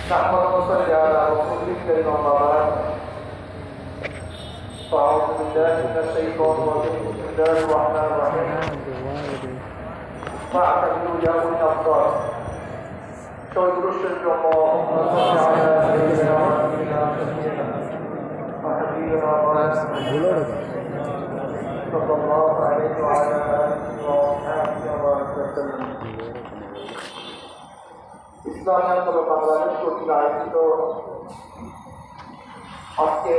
نحمد ونصلي على رسول الكريم أما بعد فأعوذ بالله من الشيطان الرجيم بسم الله الرحمن الرحيم فاعتبروا يا أولي الأبصار شهد الشرك الله وصل على سيدنا ونبينا وحبيبنا ورسولنا صلى الله عليه وعلى آله وصحبه وسلم ইসলামিয়া তবে বাংলাদেশ কর্তৃক আয়োজিত আজকে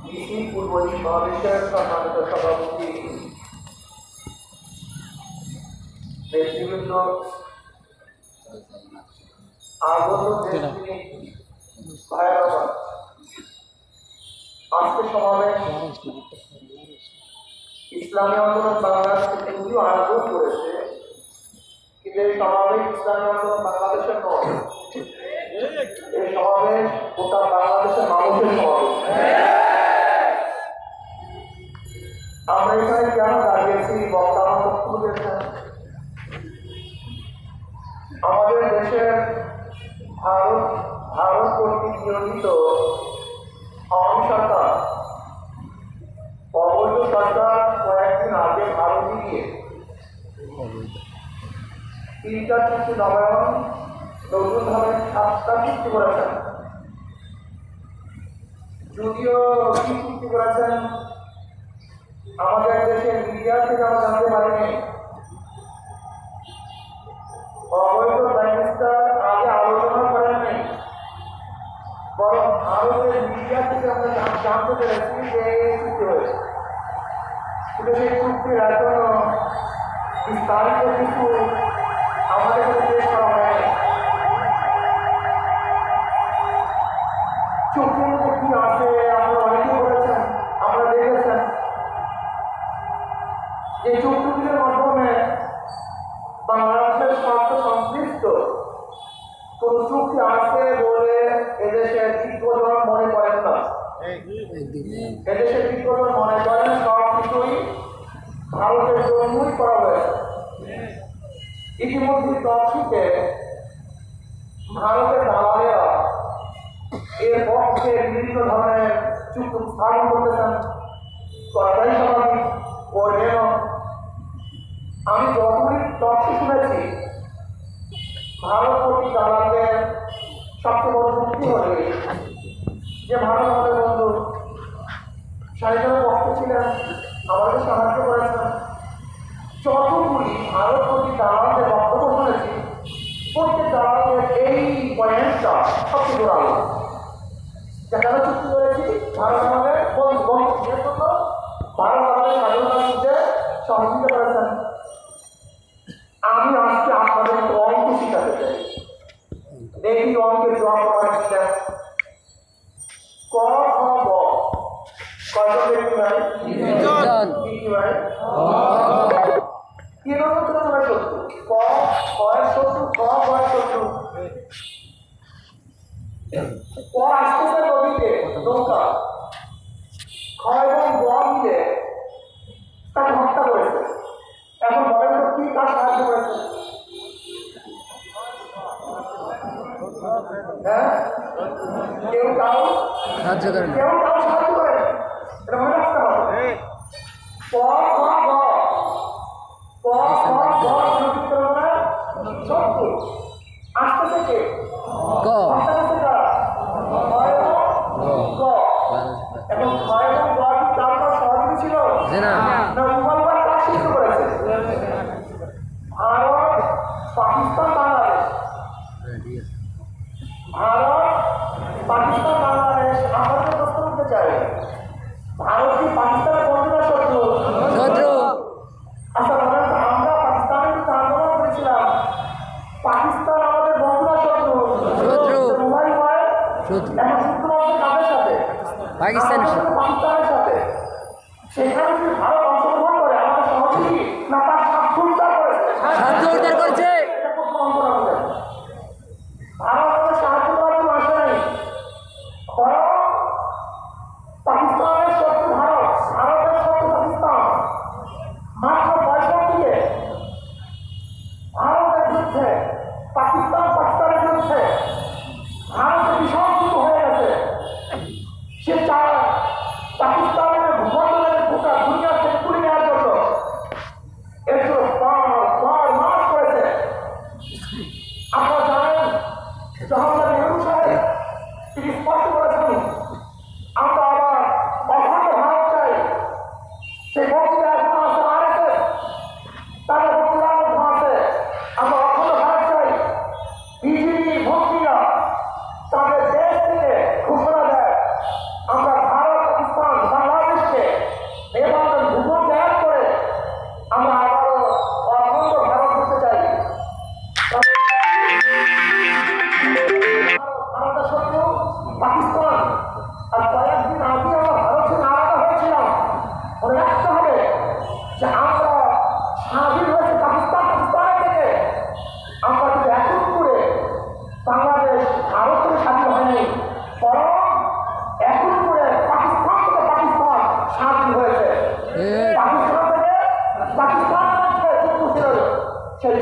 মিছিল পূর্ব সমাবেশের সম্মানিত সভাপতি নেতৃবৃন্দ আগত দেশপ্রেমিক ভাইয়েরা আজকে সমাবেশ ইসলামী আন্দোলন বাংলাদেশ থেকে যদিও আয়োজন করেছে কিন্তু এই সমাবেশ ইসলামী আন্দোলন বাংলাদেশের নয়, এই সমাবেশ গোটা বাংলাদেশের মানুষের সমাবেশ। আমরা এখানে কেন দাঁড়িয়েছি বক্তা আমার বক্তব্য দিয়েছেন, আমাদের দেশের ভারত কর্তৃক নিয়োজিত আওয়ামী সরকার অবৈধ সরকার কয়েকদিন আগে ভারতে গিয়ে 3টা চুক্তি নবায়ন নতুনভাবে 7টা চুক্তি করেছেন। যদিও কি চুক্তি করেছেন আমাদের দেশের মিডিয়া থেকে আমরা জানতে পারিনি। অবৈধ প্রাইম মিনিস্টার আগে আলোচনা করেননি, বরং ভারতের মিডিয়া থেকে আমরা জানতে পেরেছি যে এই চুক্তি হয়েছে। কিন্তু সেই চুক্তির এখনো বিস্তারিত কিছু আমাদের কাছে পেশ করা হয়নি। চুক্তির মধ্যে কি আছে আমরা অনেকেই বলেছেন, আমরা দেখেছেন যে চুক্তিগুলির মাধ্যমে বাংলাদেশের স্বার্থ সংশ্লিষ্ট কোন চুক্তি আছে বলে এদেশের বিজ্ঞজন মনে করেন না। এদেশের বিজ্ঞজন মনে করেন সব কিছুই ভারতের জন্যই করা হয়েছে। ইতিমধ্যে টকশিতে ভারতের দালালেরা এর পক্ষে বিভিন্ন ধরনের চুক্তি স্থাপন করতেছেন, করাটাই স্বাভাবিক। করবেন আমি যতগুলি টকশি শুনেছি, ভারত কর্তৃক দালালদের সবচেয়ে বড় চুক্তি হলে যে ভারত আমাদের বন্ধু সাহিত্যের পক্ষে ছিলেন, আমাদের সাহায্য করেছেন। যতগুলি ভারত কর্তৃক দালালদের বক্তব্য শুনেছি, প্রত্যেক দালালদের এই পয়েন্টটা সবচেয়ে জোরালো। যেখানে চুক্তি করেছি ভারত আমাদের বন্ধু জন্য ভারত আমাদের স্বাধীনতার যুদ্ধে সহযোগিতা করেছেন। আমি আজকে আপনাদের অঙ্ক শিখাতে চাই। দেখি অঙ্কের জবাব প্রমাণ দিচ্ছেন। ক খ গ কয়জন ব্যক্তি ভাই? কি ভাই? কি রকম তোমার শত্রু? ক কয়ের শত্রু, খ কয়ের শত্রু। ক আসতেছে নদীতে নৌকা, খ এবং গ মিলে তাকে হত্যা করেছে। এখন বলেন তো কি কাজ সাহায্য করেছে? হ্যাঁ, কেউ কাউ সাহায্য করেন, কেউ কাউ সাহায্য করেন, এটা মনে রাখতে হবে। ক খ গ ক খ গ শত্রু আসতেছে কে? গ আসতেছে কারা? গ। এখন ক্ষয় এবং গ কি তার সহযোগী ছিল না? উভয়বার কাজ শুরু করেছে। ভারত পাকিস্তান বাংলাদেশ, ভারত পাকিস্তান বাংলাদেশ আমাদের প্রশ্ন করতে চাই, ভারত কি পাকিস্তানের বন্ধু না শত্রু? আচ্ছা বলেন, আমরা পাকিস্তানের কিন্তু আন্দোলন করেছিলাম, পাকিস্তান আমাদের বন্ধু না শত্রু? উভয় উভয়। এখন শত্রু আমাদের কাদের সাথে? পাকিস্তানের সাথে। সেখানে যদি ভারত অংশগ্রহণ করে আমাদের সহযোগী না তার স্বার্থ উদ্ধার করেছে? ভারত আমাদের সাহায্য করার জন্য আসে নাই, বরং পাকিস্তানের শত্রু ভারত, ভারতের শত্রু পাকিস্তান। মাত্র 65-এ ভারতের যুদ্ধে পাকিস্তান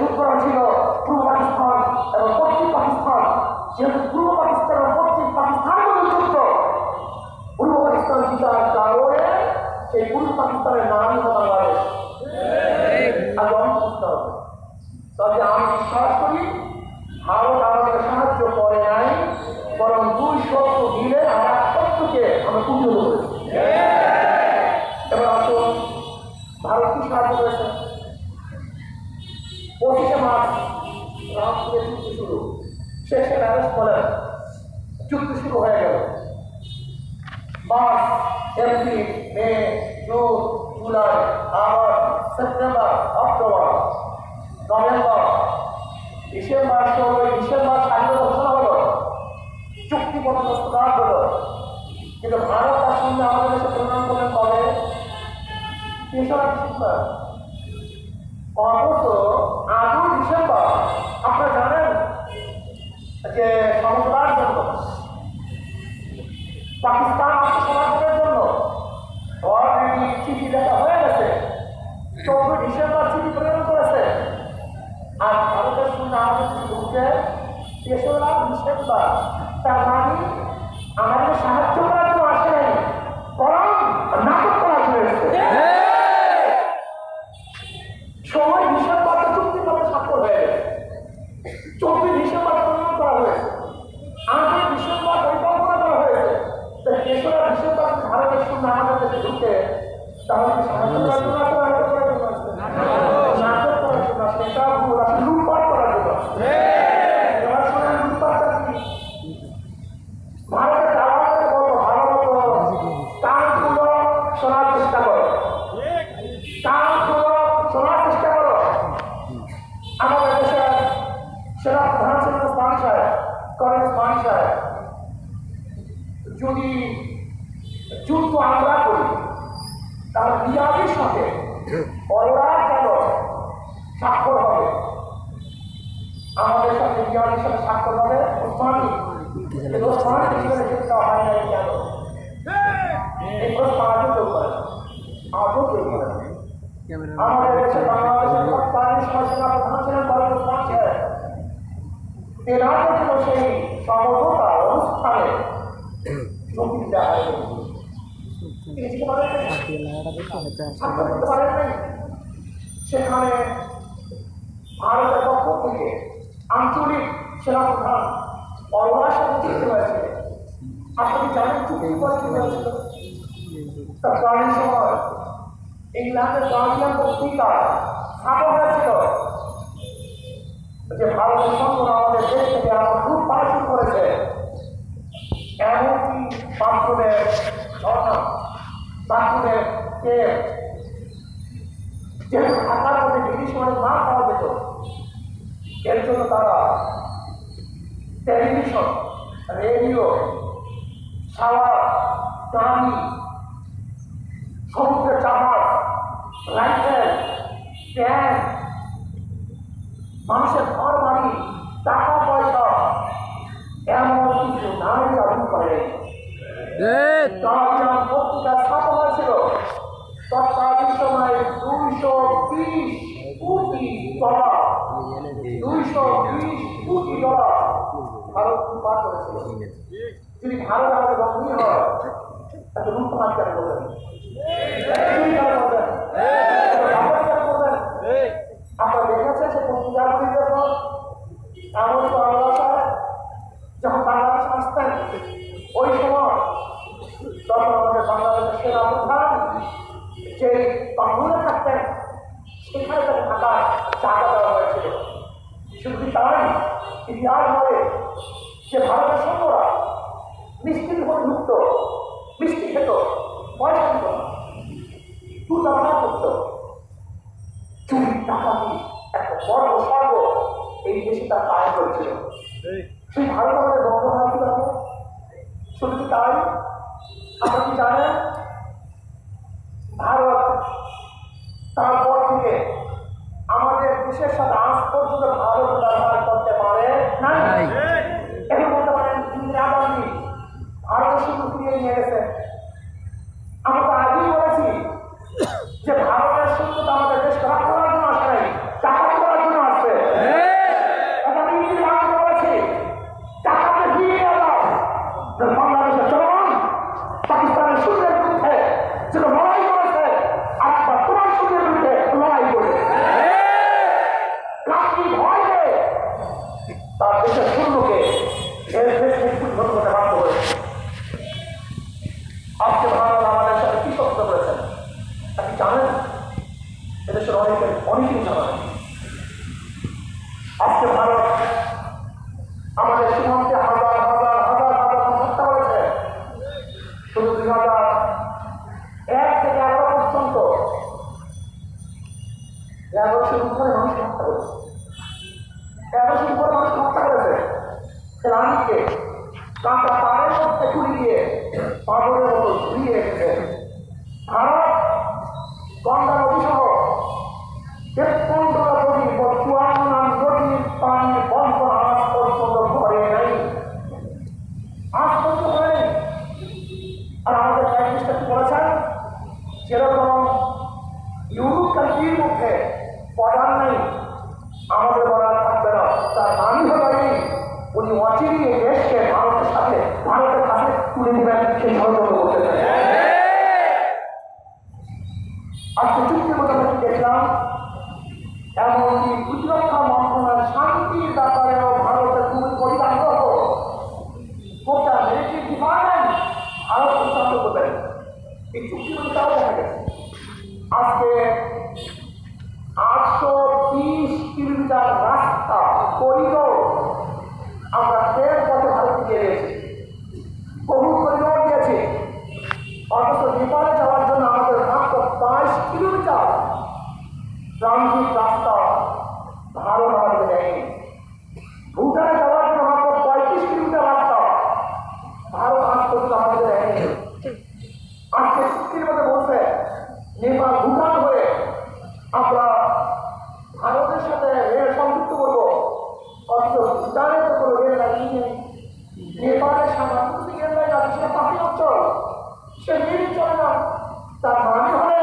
যুদ্ধ ছিল পূর্ব পাকিস্তান এবং পশ্চিম পাকিস্তান। যেহেতু পূর্ব পাকিস্তান এবং পশ্চিম পাকিস্তানের মধ্যে যুদ্ধ, পূর্ব পাকিস্তান জিতার কারণে সেই পূর্ব পাকিস্তানের নামই হলো বাংলাদেশ। আগে অনেক বুঝতে হবে। তবে আমি বিশ্বাস করি ভারত আমাদের সাহায্য করে নাই, বরং দুই শত্রু মিলে আমরা শত্রুকে আমরা পুজো করেছি। এবার আসুন, ভারত কি সাহায্য করেছে? 25শে মার্চ রাত্রে যুদ্ধ শুরু, শেষে ম্যারেজ বলেন যুদ্ধ শুরু হয়ে গেল। March, April, May, June, July, August, September, October, November, December, 16 December স্বাধীনতা ঘোষণা হলো, চুক্তিপত্র প্রস্তাব হলো। কিন্তু ভারত তার সঙ্গে আমাদের দেশে প্রণয়ন করলেন কবে? 3রা ডিসেম্বর। অথচ 8 ডিসেম্বর আপনারা জানেন যে সমঝোতার জন্য, পাকিস্তান আত্মসমর্পণের জন্য অলরেডি চিঠি লেখা হয়ে গেছে। 14 ডিসেম্বর চিঠি প্রেরণ করেছে। আর ভারতের সঙ্গে আমাদের ঢুকে 3রা ডিসেম্বর। তার মানে আমাদের সাহায্য করার জন্য আসে নাই, বরং নাটক করার জন্য এসেছে। 16 ডিসেম্বর চুক্তিপত্র স্বাক্ষর হয়ে গেছে, 14 ডিসেম্বর প্রণয়ন করা হয়েছে, 8 ডিসেম্বর পরিকল্পনা করা হয়েছে। 3রা ডিসেম্বর ভারতের সঙ্গে আমাদের দেশে ঢুকে তাহলে সাহায্য করার জন্য নাটক করার জন্য আসছে, নাটক করার জন্য আসছে, এটা ভুল, আসলে লুটপাট করার জন্য আসছে। এবার শোনেন লুটপাটটা কি? ভারতের দালালকে বলবো ভালো মতো কানগুলো শোনার চেষ্টা করো, কানগুলো শোনার চেষ্টা করো। আমাদের দেশের সেরা প্রধান ছিলেন ওসমান সাহেব, করেন ওসমান সাহেব। যদি যুদ্ধ আমরা করি তাহলে রিয়াদের সাথে ওরা কেন স্বাক্ষর হবে? আমাদের সাথে রিয়াদের সাথে স্বাক্ষর হবে ওসমানী। ওসমানী হিসেবে যেতে হয় না কেন? এই প্রশ্ন আজও কেউ করে, আজও কেউ করে। আমাদের দেশে বাংলাদেশের তৎকালীন সময় প্রধান ছিলেন করেন ওসমান সাহেব। তেনাকে ছিল সেই সমঝোতা অনুষ্ঠানে যোগী দেওয়া হয়নি, স্বাক্ষর করতে পারেন নাই। সেখানে ভারতের পক্ষ থেকে আঞ্চলিক সেনাপ্রধান অরোরার সাথে চুক্তি হয়েছে। আপনি জানেন চুক্তি করে কি হয়েছিল? তৎকালীন সময় ইংল্যান্ডের গার্ডিয়ান পত্রিকা ছাপা হয়েছিল যে ভারতের সঙ্গে আমাদের দেশ থেকে আমার লুটপাট শুরু করেছে। এমনকি বাথরুমের ঝর্ণা, বাথরুমের তেল, যেহেতু ঢাকার মধ্যে ব্রিটিশ মানে না পাওয়া যেত, এর জন্য তারা টেলিভিশন, রেডিও, শাওয়ার, গাড়ি, সমুদ্রের জাহাজ, রাইফেল, ট্যাঙ্ক, মানুষের ঘর বাড়ি, টাকা পয়সা, এমন কিছু নারী দাবি করে। পত্রিকা ছাপা হয়েছিল তৎকালীন সময়ে $220 কোটি, $220 কোটি ভারত লুটপাট করেছিল। যদি ভারত আমাদের বন্ধু হয় এত লুটপাট কেন করবেন? আপনারা দেখেছেন সে পত্রিকাগুলির যখন এমন বাংলাদেশ যখন বাংলাদেশ আসতেন ওই সময় তখন আমাদের বাংলাদেশের সেনা প্রধান যে বাংলা থাকতেন সেখানে তাকে থাকার জায়গা দেওয়া হয়েছিল। শুধু তাই ইতিহাস বলে যে ভারতের সৈন্যরা মিষ্টির উপরে ঢুকত, মিষ্টি খেত, পয়সা দিত না, দুর্ঘটনা করত, চুরি ডাকাতি একটা বড় স্বর্গ এই দেশে তার কাজ করেছিল। সেই ভারত আমাদের বন্ধ হওয়া কি হবে? শুধু কি তাই? আপনারা কি জানেন ভারত তারপর থেকে আমাদের দেশের সাথে আজ পর্যন্ত ভারত ব্যবহার করতে পারে নাই। এখন বলতে পারেন ইন্দিরা গান্ধী ভারতের শুধু ফিরিয়ে নিয়ে গেছে। আমরা তো আগেই বলেছি যে ভারতের শত্রুতা আমাদের দেশকে রক্ষা করার জন্য আসে নাই, টাকা করার জন্য আসবে। আজকে ভারত আমাদের সীমান্তে হাজার হাজার হাজার হাজার হত্যা করেছে। শুধু 2001 থেকে 11 পর্যন্ত 1100 উপরে মানুষ হত্যা করেছে। 1100 উপরে মানুষ হত্যা করেছে। রানীকে কাঁটা পাড়ের মধ্যে ছুরি দিয়ে পাগলের মতো ঘুরিয়ে রেখেছে। ভারত গঙ্গা নদী সহ 53টা নদী 54 নদীর পানি বন্ধ আজ পর্যন্ত করে নাই, আজ পর্যন্ত হয়নি। আর আমাদের প্রাইম মিনিস্টার কি বলেছেন, যেরকম ইউরোপ কান্ট্রির মধ্যে বর্ডার নেই আমাদের বর্ডার থাকবে না, তার মানি হলো উনি অচিরে দেশকে ভারতের কাছে তুলে দিবেন সেই ষড়যন্ত্র করতে চান। আজকে চুক্তির মধ্যে আমরা দেখলাম এমনকি প্রতিরক্ষা মন্ত্রণালয়ের শান্তির ব্যাপারেও ভারতের খুবই কঠিন আগ্রহ। গোটা মিলিটারি ডিপার্টমেন্ট ভারত প্রচারিত করবেন এই চুক্তির মধ্যে তাও দেখা গেছে। আজকে 820 কিলোমিটার রাস্তা করিডোর আমরা ট্রেন পথে ভারতকে দিয়ে দিয়েছি, বহু করিডোর দিয়েছি। অথচ নেপালে যাওয়ার জন্য আমাদের মাত্র 22 কিলোমিটার ট্রানজিট রাস্তা ভারত আমাদের দেয়নি। ভুটানে যাওয়ার জন্য মাত্র 35 কিলোমিটার রাস্তা ভারত আজ পর্যন্ত আমাদের দেয়নি। আজকে চুক্তির মধ্যে বলছে নেপাল ভুটান হয়ে আমরা ভারতের সাথে রেল সংযুক্ত করবো, অথচ ভুটানে তো কোনো রেল লাইন নেই। নেপালের সাংস্কৃতিক রেল লাইন আছে, সেটা পাহাড়ি অঞ্চল, সে রেল চলে না। তার মানে হলে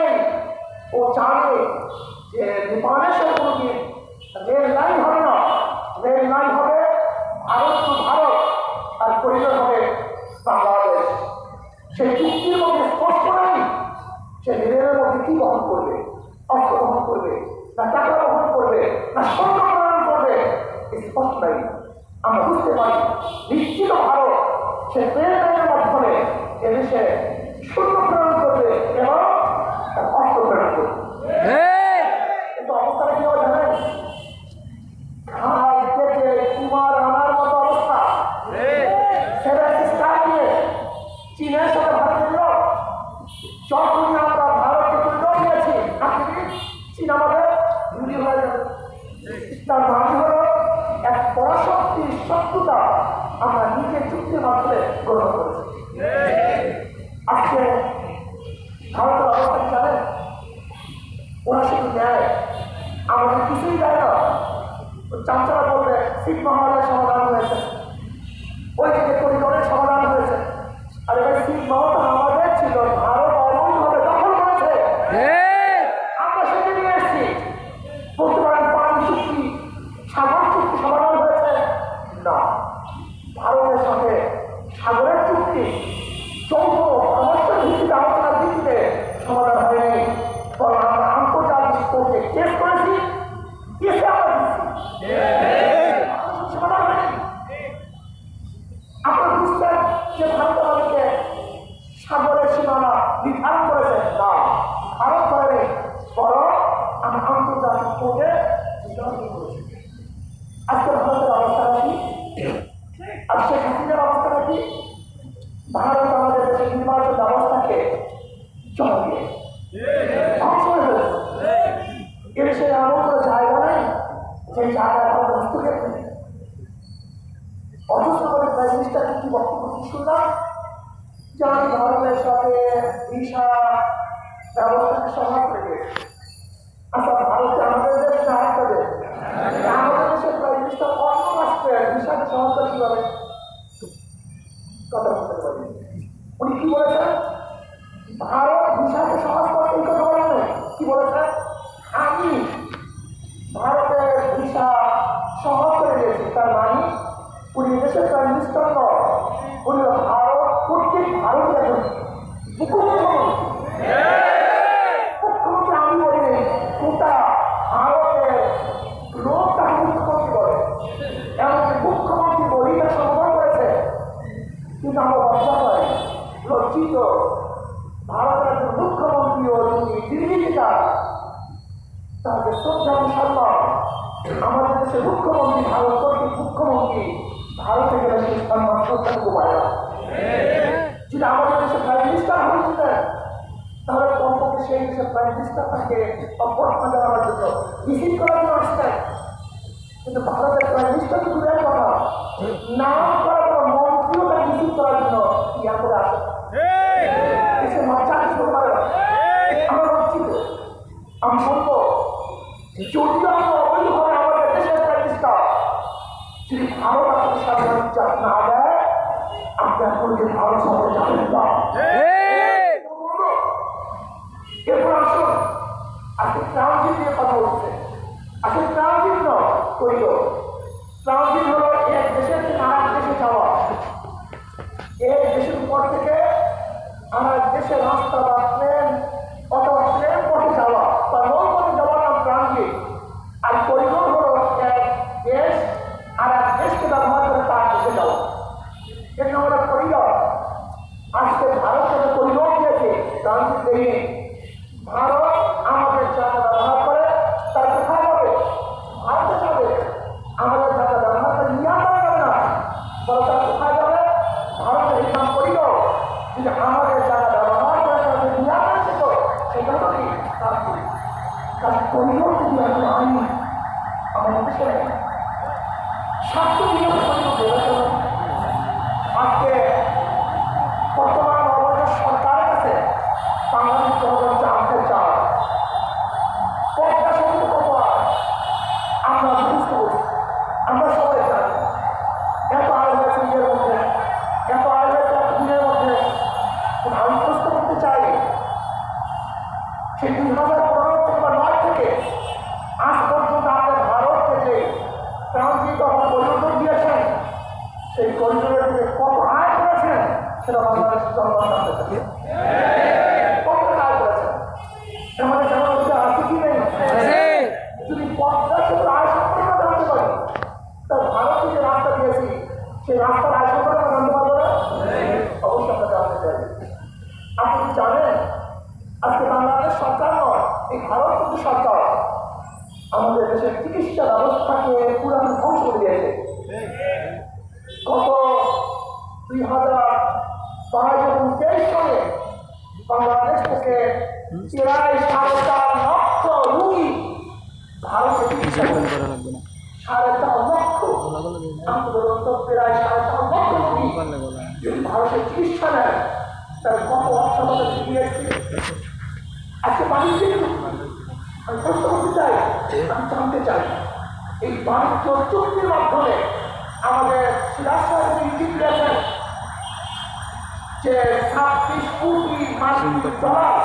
ও জানে যে নেপালের সাথে কোনো রেল লাইন হবে না, রেল লাইন হবে ভারত টু ভারত আর করিডোর হবে বাংলাদেশ। সেই চুক্তির মধ্যে স্পষ্ট নাই সে রেলের মধ্যে কি বহন করবে, অস্ত্র বহন করবে না টাকা বহন করবে না সৈন্য প্রদান করবে, স্পষ্ট নাই। আমরা বুঝতে পারি নিশ্চিত ভারত সে ট্রেন লাইনের মাধ্যমে এদেশে সৈন্য প্রেরণ করবে এবং অস্ত্র প্রেরণ করবে। কিন্তু অবস্থাটা কি হবে জানেন, ঘাস কেটে কুমার আনার মতো অবস্থা। চীনের সাথে ভারত দিল, যখনই আমরা ভারতকে করিডোর দিয়েছি চীন আমাদের বিরোধী হয়ে যাবে। তার মানে হল এক পরাশক্তির শত্রুতা আমরা নিজের চুক্তির মাধ্যমে গ্রহণ করেছি। আজকে ভারতের অবস্থা কি জানেন, ওরা শুধু নেয়, আমাদের কিছুই দেয় না। চামচারা বলবে সিট মহলের সমাধান হয়েছে, ওই দিকে করিডোরের সমাধান হয়েছে। আরে ভাই সিট মহল আমাদের ছিল, ভারত অবৈধভাবে দখল করেছে, আমরা সেটা নিয়ে এসেছি। বলতে পারেন পানি চুক্তি সাগর চুক্তি সমাধান হয়েছে না, ভারতের সাথে সাগরের চুক্তি যৌথ সমস্যার ভিত্তিতে আলোচনার ভিত্তিতে সমাধান হয়নি, বরং আমরা আন্তর্জাতিক কোর্টে কেস করেছি, কেসে আমরা দিচ্ছি, সমাধান হয়নি। আপনারা বুঝছেন যে ভারত আমাদেরকে সাগরের সীমানা নির্ধারণ করেছে না, ভারত করেনি, বরং আমরা আন্তর্জাতিক কোর্টে বিচারণ করেছি। আজকে ভারতের অবস্থাটা কি, আর শেখ হাসিনার অবস্থাটা কি? ভারত আমাদের দেশের নির্বাচন ব্যবস্থাকে চলিয়ে ধ্বংস হয়ে ফেলেছে। এদেশে এমন কোনো জায়গা নেই যে জায়গায় আমাদের হস্তক্ষেপ নেই। অথচ আমাদের প্রাইম মিনিস্টারকে কি বক্তব্য শুনলাম যে আমি ভারতের সাথে ভিসা ব্যবস্থাকে সমাজ করে দিয়েছি। আচ্ছা, ভারতে আমাদের দেশ না আরেকটা দেশ, আমাদের দেশের প্রাইম মিনিস্টার অন্য রাষ্ট্রের ভিসাকে সমাজ করে কিভাবে কথা বলতে পারি? উনি কি বলেছেন, ভারত ভিসাকে সমাজ করতে এই কথা বলেন নাই, কি বলেছেন, আমি ভারতের ভিসা সহজ করে দিয়েছি। তার মানে উনি দেশের প্রাইম মিনিস্টার নয়, উনি ভারত প্রত্যেক ভারতীয় মুখ্যমন্ত্রী। আমি বলি গোটা ভারতের লোক তাকে মুখ্যমন্ত্রী বলে, এমনকি মুখ্যমন্ত্রী বলি তার সমাধান করেছে। কিন্তু আমরা লজ্জা পাই, লজ্জিত, ভারতের একজন মুখ্যমন্ত্রী ও তিনি দিল্লি তাকে শ্রদ্ধা সম্মান আমাদের বাংলাদেশের মুখ্যমন্ত্রী, ভারতের মুখ্যমন্ত্রী ভারতে গেলে সেই সম্মান শ্রদ্ধাটুকু পায় না। যদি আমাদের দেশে প্রাইম মিনিস্টার হয়েছিলেন তাহলে কমপক্ষে সেই দেশের প্রাইম মিনিস্টারটাকে অভ্যর্থনা জানানোর জন্য ভিজিট করার জন্য আসতেন। কিন্তু ভারতের প্রাইম মিনিস্টার তো দূরের কথা, নাম করা কোনো মন্ত্রীও তাকে ভিজিট করার জন্য ইয়া করে আসে। দেশের বাচ্চা কিছু পারে না। আমরা লজ্জিত। আমি বলবো যদিও আমরা অবৈধভাবে আমাদের দেশের প্রাইম মিনিস্টার যদি ভারত আপনাদের সাধারণ চাপ না দেয় আপনি এখন যে ভারত শহরে যাবেন না। এরপর আসুন আজকে ট্রানজিট নিয়ে কথা বলছে। আসলে ট্রানজিট নয়, করিডোর। ট্রানজিট হলো এক দেশের থেকে আর এক দেশে যাওয়া, এক দেশের উপর থেকে আর এক দেশের রাস্তা বা ট্রেন অথবা ট্রেন পথে যাওয়া বা নৌ পথে যাওয়ার নাম ট্রানজিট। আর করিডোর হলো এক দেশ আর এক দেশকে ব্যবহার করে তার দেশে যাওয়া, এর নাম হলো করিডোর। আজকে ভারত যাতে করিডোর দিয়েছে, ট্রানজিট দেয়নি। ভারত আমাদের জায়গা ব্যবহার করে তার কোথায় যাবে? ভারতে যাবে। আমাদের জায়গা ব্যবহার করে নিয়ে করা যাবে না, বলে তার কোথায় যাবে? ভারতের ইসলাম করিডোর। যদি আমাদের জায়গা ব্যবহার করে তাদের নিয়ে আসছে তো সেটা তো কি তার করিডোর যদি এখন আইন আমাদের দেশে স্বার্থ নিয়ে করিডোর বেরোতে হবে। আজকে বর্তমান বাংলাদেশ সরকারের কাছে বাংলাদেশ জনগণ জানতে চায় পদ্মা সেতু কত আমরা বুঝতে পারছি। আমরা সবাই জানি এত আয় হয়েছে নিজের মধ্যে, এত আয় হয়েছে এত দিনের মধ্যে। আমি প্রশ্ন করতে চাই সেই 2015 থেকে বা 9 থেকে আজ পর্যন্ত আমাদের ভারতকে যে ট্রানজিট অথবা করিডোর দিয়েছেন সেই করিডোরের থেকে কত আয় করেছেন সেটা বাংলাদেশের জনগণ জানতে চাই। কত আয় করেছেন আমাদের জানার মধ্যে আছে কি নেই? যদি পদ্মা সেতুর আয় সম্পর্কে জানতে পারি তার ভারতকে যে রাস্তা দিয়েছি সেই রাস্তার আয় সম্পর্কে আমরা জানতে পারবো না? অবশ্যই আমরা জানতে চাই। আপনি কি জানেন আজকে বাংলাদেশ সরকার নয়, এই ভারত কিন্তু সরকার আমাদের দেশের চিকিৎসা ব্যবস্থাকে পুরানো ধ্বংস করে দিয়েছে। গত 2022 এবং 23 সালে বাংলাদেশ থেকে প্রায় 4.5 লক্ষ রোগী ভারতে চিকিৎসা করে। 4.5 লক্ষ প্রায় 4.5 লক্ষ রোগী যদি ভারতে চিকিৎসা নেয় তাহলে কত অর্থ দিয়েছে। আজকে বাণিজ্যিক আমি প্রশ্ন করতে চাই, আমি জানতে চাই এই বাণিজ্য চুক্তির মাধ্যমে আমাদের রাষ্ট্রপতি ইঙ্গিত দিয়েছেন যে 26 কোটি মার্কিন ডলার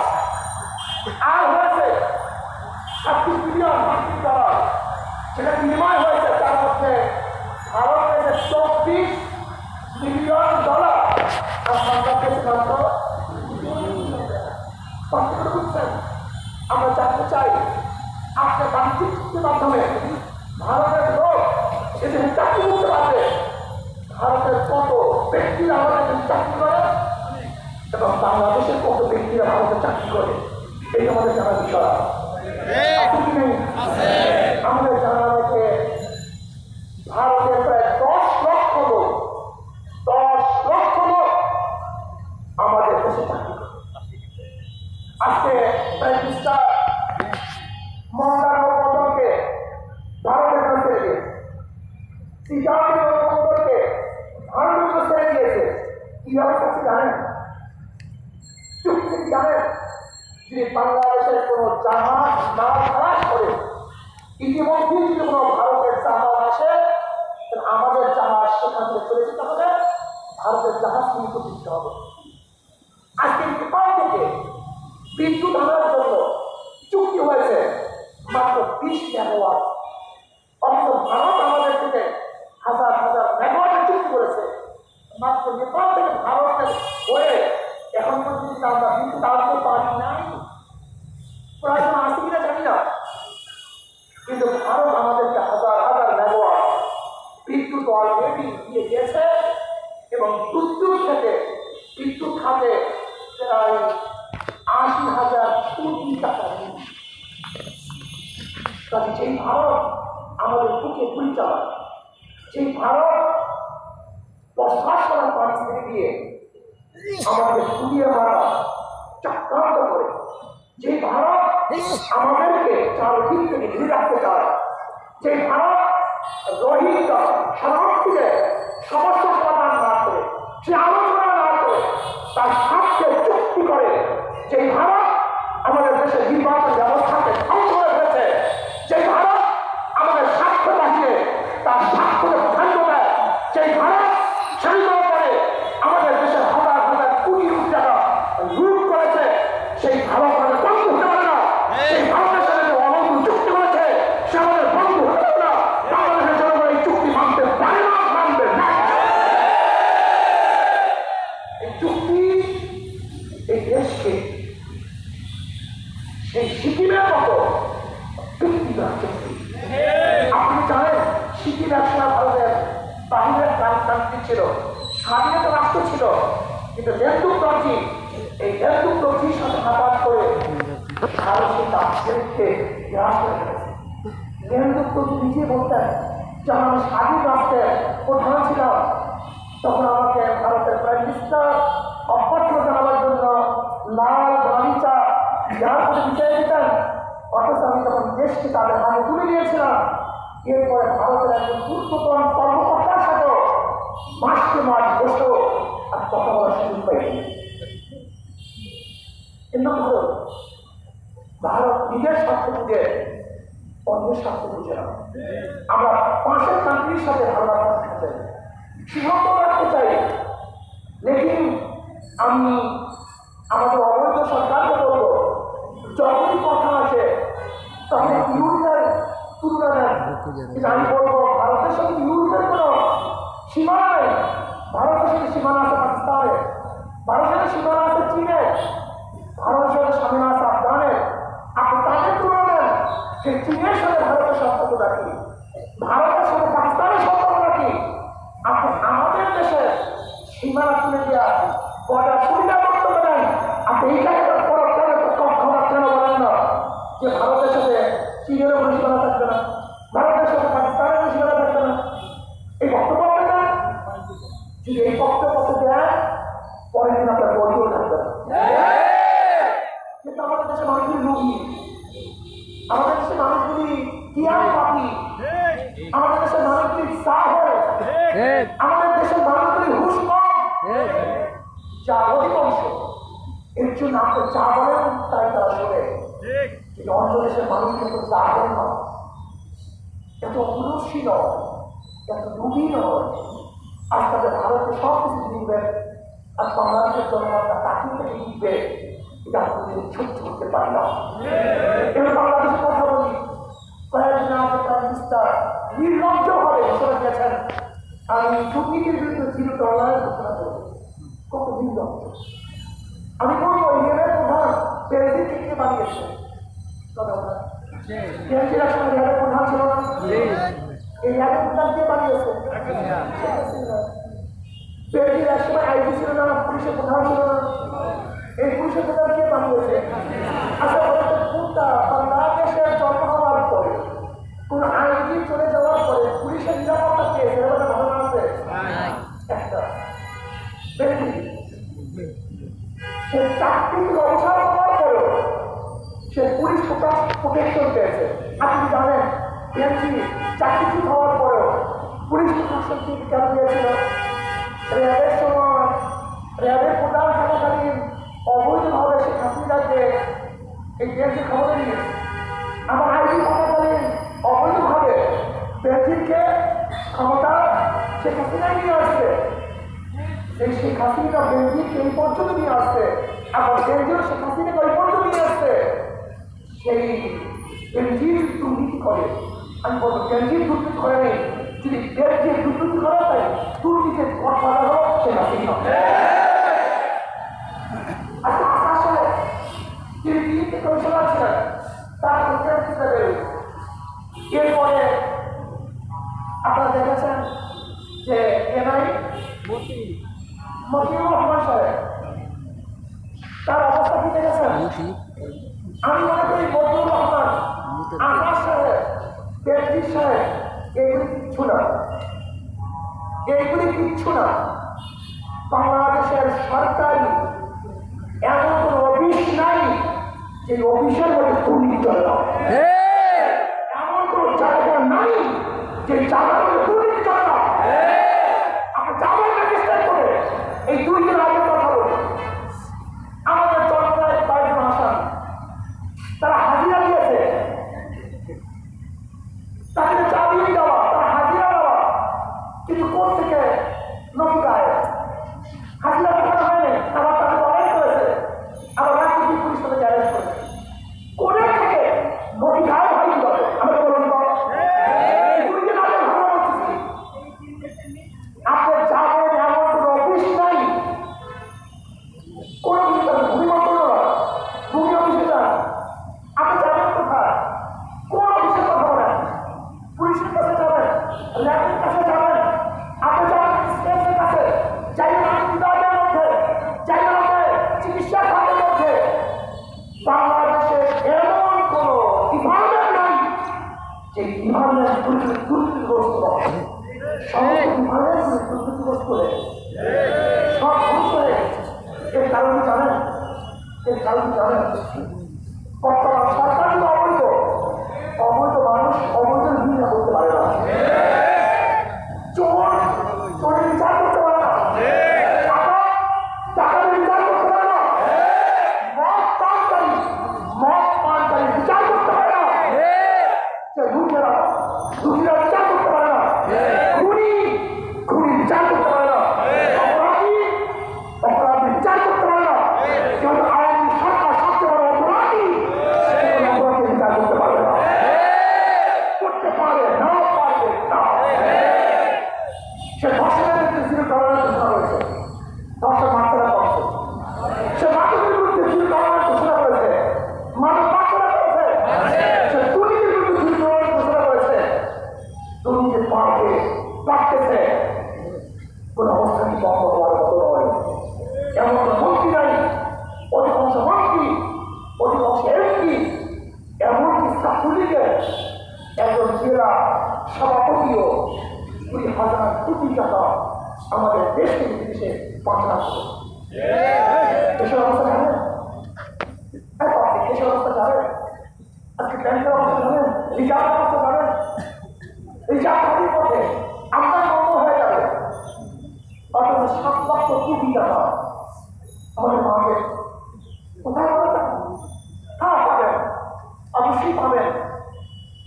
আয় হয়েছে, 26 বিলিয়ন মার্কিন ডলার সেটা বিনিময় হয়েছে। তার মধ্যে ভারত পেয়েছে 24 বিলিয়ন ডলার আর সরকার পেয়েছে মাত্র। বুঝছেন? আমরা জানতে চাই আপনার বাণিজ্যিক চুক্তির মাধ্যমে ভারতের লোক এদেশে চাকরি করতে পারবে। ভারতের কত ব্যক্তিরা আমাদের চাকরি করে এবং বাংলাদেশের কত ব্যক্তিরা ভারতে চাকরি করে এই আমাদের জানার বিষয় আছে কি নেই? আমাদের জানা মধ্যে ভারতের প্রায় 10 লক্ষ লোক, 10 লক্ষ লোক আমাদের দেশে চাকরি করে। আজকে প্রাইম মিনিস্টার মমতা বন্দ্যোপাধ্যায়কে ভারতের কাছে দিয়েছে, সিদ্ধার্থ বন্দ্যোপাধ্যায়কে ভারতের কাছে দিয়েছে। কি অবস্থা জানেন? চুক্তি জানেন? যদি বাংলাদেশের কোনো জাহাজ না খালাস করে ইতিমধ্যে যদি কোনো ভারতের জাহাজ আসে আমাদের জাহাজ সেখান থেকে চলে যেতে হবে, ভারতের জাহাজ কিন্তু দিতে হবে। আজকে নেপাল থেকে বিদ্যুৎ আনার জন্য চুক্তি হয়েছে মাত্র 20 মেগাওয়াট। অথচ ভারত আমাদের থেকে হাজার হাজার মেগাওয়াটের চুক্তি করেছে। মাত্র নেপাল থেকে ভারতের হয়ে এখন পর্যন্ত আমরা বিদ্যুৎ আনতে পারি নাই। প্রয়োজন আছে কিনা জানি না, কিন্তু ভারত আমাদেরকে হাজার হাজার মেগাওয়াট বিদ্যুৎ অলরেডি দিয়ে দিয়েছে এবং বিদ্যুৎ থেকে বিদ্যুৎ খাতে প্রায় 80,000 কোটি টাকা। সেই ভারত আমাদের ঢুকে গুলি চালায়, সেই ভারত প্রশাসনের পরিস্থিতি দিয়ে আমাদের পুড়িয়ে মারা চক্রান্ত করে, যে ভারত আমাদেরকে চারদিক থেকে ঘিরে রাখতে চায়, যে ভারত রোহিঙ্গা শরণার্থীদের সমস্যা সমাধান না করে, সে আলোচনা না করে, তার স্বার্থে চুক্তি করে, যে ভারত আমাদের দেশের নির্বাচন ব্যবস্থাকে ধ্বংস করে ফেলেছে, যে ভারত আমাদের স্বার্থ বাঁচিয়ে তার স্বার্থকে প্রাধান্য দেয়, সেই ভারত স্বাধীনতা করে আমাদের দেশের হাজার হাজার কোটি কোটি টাকা লুট করেছে, সেই ভারত আমাদের বন্ধু হতে পারে না। সেই ভারতের সাথে যে অবৈধ চুক্তি করেছে সে আমাদের বন্ধু হতে পারে না। বাংলাদেশের জনগণ এই চুক্তি মানতে পারে না, মানবে না। এই চুক্তি এই দেশকে সেই সিকিমের মতো চুক্তিদার চুক্তি। আপনি জানেন সিকিম একসময় ভারতের বাহিরের কান্ট্রি ছিল, স্বাধীনতা রাষ্ট্র ছিল, কিন্তু নেতৃত্ব দর্জি এই নেতৃত্ব দর্জির সাথে হাতাহাত করে ভারতের রাষ্ট্রকে গ্রাস করে ফেলেছে। নেতৃত্ব নিজে বলতেন যখন আমি স্বাধীন রাষ্ট্রের প্রধান ছিলাম তখন আমাকে ভারতের প্রাইম মিনিস্টার অভ্যর্থনা জানাবার জন্য লাল গালিচা যার করে বিচার দিতেন, অথচ আমি যখন দেশকে তাদের হাতে তুলে দিয়েছিলাম এরপরে ভারতের একজন গুরুত্বপূর্ণ কর্মকর্তার সাথে মাসকে মাস বসে আর কথা বলার সুযোগ পাইনি। কিন্তু ভারত নিজের স্বার্থ বুঝে অন্যের স্বার্থ বুঝে না। আমরা পাশের কান্ট্রির সাথে ভালো রাখতে চাই, সীমান্ত রাখতে চাই, লেকিন আমি আমাদের অবৈধ সরকারকে বলবো যখনই কথা আসে তখন ইউরোপের তুলনা নেন। কিন্তু আমি বলবো ভারতের সাথে ইউরোপের কোনো সীমানা নেই। ভারতের সাথে সীমানা আছে পাকিস্তানে, ভারতের সাথে সীমানা আছে চীনে, ভারতের সাথে সীমানা আছে আফগানে। আপনি তাদের তুলনা নেন, সেই চীনের সাথে ভারতের সম্পর্ক রাখি, ভারতের সাথে পাকিস্তানের সম্পর্ক রাখি। আপনি আমাদের দেশে সীমানা তুলে দেওয়া বর্ডার সুবিধা করতে পারেন। আপনি এইটাকে ক্ষমতা কেন বলেন না যে ভারতের সাথে চীনের কোনো সীমানা থাকবে না, ভারতের সাথে পাকিস্তানের কোনো সীমানা থাকবে না? এই বক্তব্য না, যদি এই বক্তব্য দেন পরের দিন আপনার বডিও থাকবে না। কিন্তু আমাদের দেশের মানুষগুলি রুগী, আমাদের দেশের মানুষগুলি টিয়ার পাখি, আমাদের দেশের মানুষগুলি সাহস, আমাদের দেশের মানুষগুলি হুশ কম, যা অধিকাংশ এর জন্য আপনি যা বলেন তাই তারা শোনে। কিন্তু অন্য দেশের মানুষ কিন্তু যা বলেন না, এত অনুরসী নয়, এত রুগী নয়। আজ তাদের ভারতে সব কিছু দিবেন আর বাংলাদেশের জনগণটা তাকিয়ে থেকে দিবে, এটা আপনি সহ্য করতে পারি না। এবার বাংলাদেশের কথা বলি, কয়েকদিন আমাদের প্রাইম মিনিস্টার নির্লজ্জ ভাবে ঘোষণা দিয়েছেন আমি দুর্নীতির বিরুদ্ধে জিরো টলারেন্স ঘোষণা করব। কত নির্লজ্জ! আমি বলবো ইয়েমের প্রধান প্রেসিডেন্ট কে বানিয়েছে? কেন্দ্রের সময় র্যাবের প্রধান ছিল না, এই র্যাবের প্রধান কে বানিয়েছে? প্রেসিডেন্ট এক সময় আইজি ছিল না, পুলিশের প্রধান ছিল না, এই পুলিশের প্রধান কে বানিয়েছে? আচ্ছা কোনটা বাংলাদেশের জন্ম হওয়ার পরে কোন আইজি চলে যাওয়ার পরে পুলিশের নিরাপত্তা পেয়েছে এরকম ঘটনা আছে? একটা সে চাকরি অবসর করার পরেও সে পুলিশ প্রোটেকশন পেয়েছে। আপনি জানেন বিএনপি চাকরিচ্যুত হওয়ার পরেও পুলিশ প্রোটেকশন কেন দিয়েছিল? র্যাবের সময় র্যাবের প্রধান থাকাকালীন অবৈধভাবে সে হাসিনাকে এই বিএনপি ক্ষমতা নিয়ে, আমার আইডি থাকাকালীন অবৈধভাবে বিএনপিকে ক্ষমতা সে হাসিনায় নিয়ে আসছে। এই শেখ হাসিনা বেনজিরকে এই পর্যন্ত নিয়ে আসছে, আবার বেনজির শেখ হাসিনাকে ওই পর্যন্ত নিয়ে আসছে। সেই বেনজির দুর্নীতি করে, আমি বলবো বেনজির দুর্নীতি করে নেই, যদি বেনজির দুর্নীতি করা যায় দুর্নীতির গডফাদার হলো শেখ হাসিনা। আচ্ছা আসলে তিনি দিল্লিতে কমিশনার ছিলেন, তার এরপরে আপনারা দেখেছেন যে এনআই মতিউর রহমান সাহেব তার অবস্থা কি দেখেছেন? আমি মনে করি মতিউর রহমান, আকাশ সাহেব, বেনজির সাহেব এই কিচ্ছু না, এইগুলি কিচ্ছু না। বাংলাদেশের সরকারি এমন কোন অফিস নাই যে অফিসের মধ্যে দুর্নীতি চলে না, এমন কোন জায়গা নাই যে জায়গার মধ্যে দুর্নীতি চলে না। আমরা যাবেন রেজিস্টার করে এই 2 দিন আগে কথা বলি, আমাদের চট্টগ্রামের কয়েকজন আসামি তারা হাজিরা দিয়েছে, তাদের চাবি দেওয়া, তারা হাজিরা দেওয়া, কিন্তু কোর্ট থেকে নোটিশ আয় হাজিরা দেখানো হয়নি, আবার তাদের অনেক করেছে, আবার রাজনীতি পুলিশ তাদের অ্যারেস্ট করেছে। কোর্টের থেকে নোটিশ আয় ভাই কি করে আমাকে বলুন তো? 2 দিন আগে ঘটনা বলতেছি, আপনি যাবেন এমন কোনো অফিস নাই, কোন অফিস ভূমি মন্ত্রণালয়, ভূমি অফিসে যান, আপনি যাবেন কোথায়? কোন অফিসের কথা বলেন? পুলিশের কাছে যাবেন, ল্যাবের কাছে যাবেন, আপনি যাবেন স্টেটের কাছে, যাইবেন আইন বিভাগের মধ্যে, যাইবেন আপনার চিকিৎসা খাতের মধ্যে। বাংলাদেশে এমন কোন ডিপার্টমেন্ট নাই যে ডিপার্টমেন্ট দুর্নীতিগ্রস্ত, সমস্ত ডিপার্টমেন্ট দুর্নীতিগ্রস্ত করে সব ভুল করে। এর কারণ জানেন? এর কারণ জানেন? বর্তমান সরকার কিন্তু অবৈধ, অবৈধ মানুষ অবৈধের ভূমিকা করতে পারে না, চোর চোরের বিচার করতে পারে না, টাকার বিচার করতে পারে না, মদ পানকারী বিচার করতে পারে না, রুটিরা বিচার করতে পারে না, খুনি বিচার করতে পারে না, অপরাধী বিচার করতে পারে না। কিন্তু আওয়ামী সরকার সবচেয়ে বড় অপরাধী, অপরাধী বিচার করতে পারে না, করতে পারে না, পারবে না। সে ধর্ষণের বিরুদ্ধে করার ঘোষণা করেছে, ধর্ষণ মাত্রা করছে, সে মাদকের বিরুদ্ধে শুরু করার ঘোষণা করেছে, মাদক মাত্রা করেছে, সে দুর্নীতির বিরুদ্ধে শুরু করার ঘোষণা করেছে, দুর্নীতি পারতেছে। কোন অবস্থানই বন্ধ হওয়ার মতো নয়। এমন কোন মন্ত্রী নাই, অধিকাংশ মন্ত্রী, অধিকাংশ এমপি, এমনকি ছাত্রলীগের একজন জেলা সভাপতিও 20,000 কোটি টাকা আমাদের দেশ থেকে বিদেশে পাঠানো। দেশের অবস্থা জানেন? আপনি দেশের অবস্থা জানেন? আজকে ব্যাংকের অবস্থা জানেন? রিজার্ভের অবস্থা জানেন? রিজার্ভ খাতির পথে আপনার বন্ধ হয়ে যাবে, অথচ 7 লক্ষ কোটি টাকা আমাদের মাঝে কোথায় পাবেন? হ্যাঁ পাবেন, অবশ্যই পাবেন,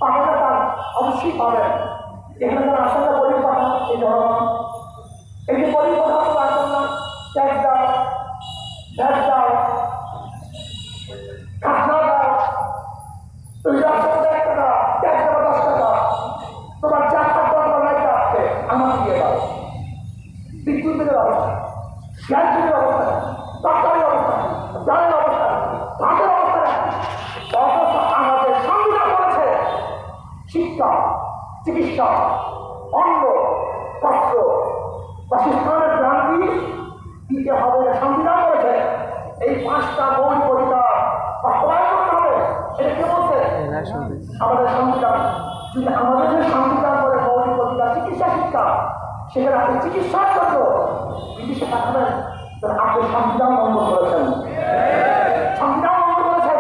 পাবেন না তার অবশ্যই পাবেন। এখানে যারা আসেন না গরিব পাঠান, এই জনগণ এই যে গরিব পাঠান আসেন না, ট্যাক্স দাও, ভ্যাট দাও, খাজনা দাও, তুমি ব্যবসা করে 1 টাকা, ট্যাক্স দেবো 10 টাকা, তোমার 4 টাকা লাইট আসছে আমাকে দিয়ে দাও। বিদ্যুৎ বিলের অবস্থা, গ্যাস বিলের অবস্থা, তরকারির অবস্থা, জলের অবস্থা, ভাতের অবস্থা, অথচ আমাদের সংবিধান বলেছে শিক্ষা, চিকিৎসা, অন্ন, বস্ত্র, বাসস্থানের ক্রান্তি দিতে হবে। সংবিধান বলেছে এই 5টা মৌলিক অধিকার বাস্তবায়ন করতে হবে। এটা কে বলছে? আমাদের সংবিধান। যদি আমাদের যে সংবিধান বলে মৌলিক অধিকার চিকিৎসা, শিক্ষা, সেখানে আপনি চিকিৎসার জন্য বিদেশে পাঠাবেন, আপনি সংবিধান লঙ্ঘন করেছেন, সংবিধান লঙ্ঘন করেছেন।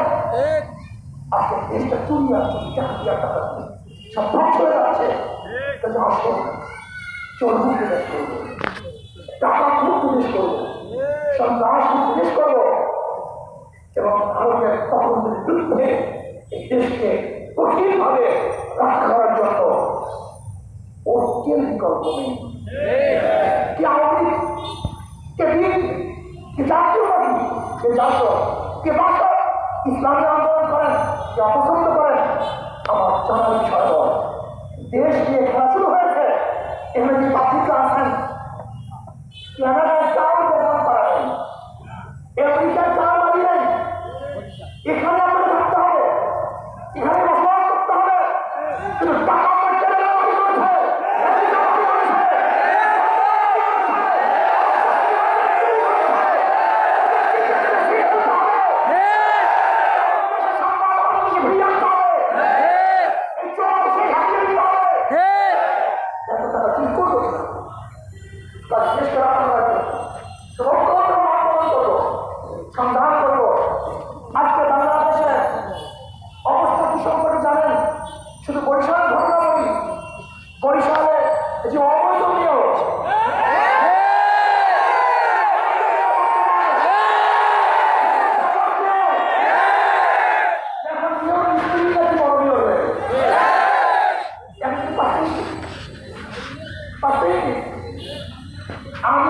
আজকে দেশটা চুরি আসছে, সব ধ্বংস হয়ে যাচ্ছে। আসুন চর্মুক্ত দেশ করবো, টাকা মুক্ত দেশ করবো, সন্ত্রাস মুক্ত দেশ করবো এবং ভারতের তখনদের বিরুদ্ধে এই দেশকে কঠিনভাবে রক্ষা করার জন্য ওর কেউ বিকল্প নেই। কি আওয়ামী লীগ, কে বিএনপি, কে জাতীয়বাদী, কে জাতীয়, কে বাস্তব ইসলামী আন্দোলন করেন, কে অপছন্দ করেন, আমার জানার বিষয় নয়। দেশ নিয়ে খেলা শুরু হয়েছে। এখানে যে পাত্রিকা আছেন, কানাডায় চাউল ব্যবহার করা নেই, আমেরিকার চাল বাড়ি নেই, এখানে আমাদের থাকতে হবে, এখানে বসবাস করতে হবে, কিন্তু টাকা Hey! এই যে অবৈধ নিয়োগ এখন নিয়োগ স্ত্রীর কাছে বড় নিয়োগ হয়ে এখন পাচ্ছি আমি